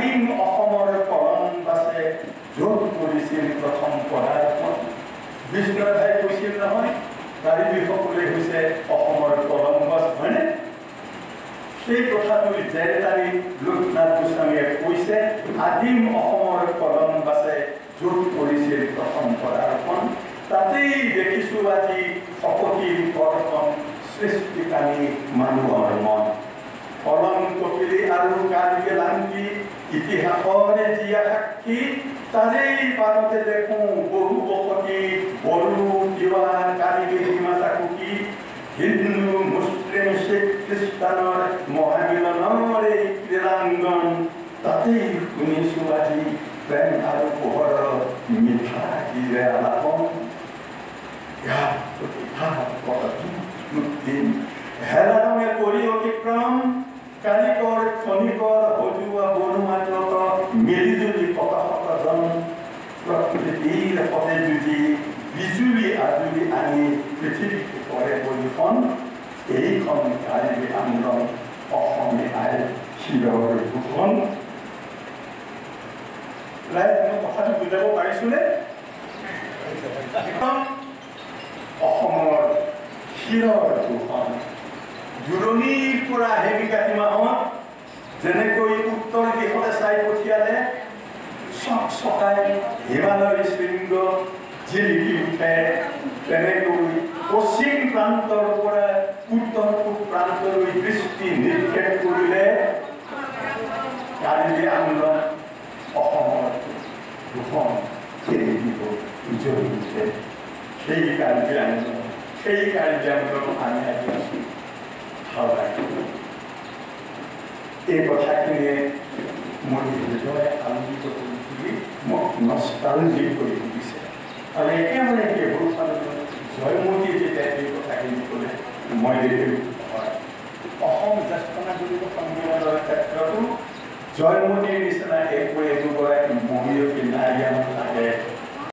আদিম অসমৰ কলম্বাছে য'ত কৰিছিল প্ৰথম পদাৰ্পণ। বিষ্ণুৰায় কৈছিল নহয়, কাৰ্বিসকলে হৈছে অসমৰ কলম্বাছ, হয়নে? সেই কথাটো জেৰেতাৰী লোকনাথ গোস্বামীয়ে কৈছে, আদিম অসমৰ কলম্বাছে য'ত কৰিছিল প্ৰথম পদাৰ্পণ। তাতেই দেখিছোঁ আজি শকতিৰ কৰ্তন সৃষ্টিকাৰী মানুহৰ মন। কলংকপিলি আৰু কাৰ্বি লাংকি ইতিহাসৰে জীয়া সাক্ষী, তাৰেই পাৰতে দেখোঁ বহু বসতি বড়ো তিৱা কাৰ্বি ডিমাচা কুকি, হিন্দু মুছলিম শিখ খ্ৰীষ্টানৰ মহামিলনৰ এই ক্ৰীড়াংগন। তাতেই শুনিছোঁ আজি প্ৰেম আৰু পোহৰৰ মিঠা গীৰে আলাপন। ইয়াত প্ৰতিভাৰ দিন হেলা ৰঙে কৰি অতিক্ৰম, কাৰিকৰ খনিকৰ সজোৱা বনোৱাত মিলিজুলি প্ৰকাশকজন প্ৰকৃতিৰ সতে যুঁজি বিজুলী আজুলি আনি পৃথিৱীক কৰে পৰিখন। এইখন কাৰ্বি আন্দোলন অসমীয়া আই শিৰৰ ভূষণ। মই কথাটো বুজাব পাৰিছোনে? অসমৰ শিৰৰ ভূষণ জোৰণিৰ পৰা আহে কাতি মাহত যেনেকৈ উত্তৰ দিশতে চাই পঠিয়ালে চক চকাই হিমালয়ৰ শৃংগ জিলিকি উঠে, তেনেকৈ পশ্চিম প্ৰান্তৰ পৰা উত্তৰ পূব প্ৰান্তলৈ দৃষ্টি নিক্ষেপ কৰিলে কাৰ্বি আন্দোলন অসমৰ ভূষণ খেলি দিব জ্বলি উঠে। সেই কাৰ্বি আন্দোলন আমি আজি আছোঁ। এই কথাখিনিয়ে মোৰ হৃদয় আনন্দিত কৰি তুলি মোক নষ্টালজিক কৰি তুলিছে। আৰু একেবাৰে কেৱল জয়মতীয়ে যেতিয়া এই কথাখিনি ক'লে মই দেখিলোঁ হয়, অসম জ্যেষ্ঠ নাগৰিক সন্মিলনৰ ক্ষেত্ৰতো জয়মতীৰ নিচিনা এগৰাকী মহিয়সী নাৰী আমাক লাগে।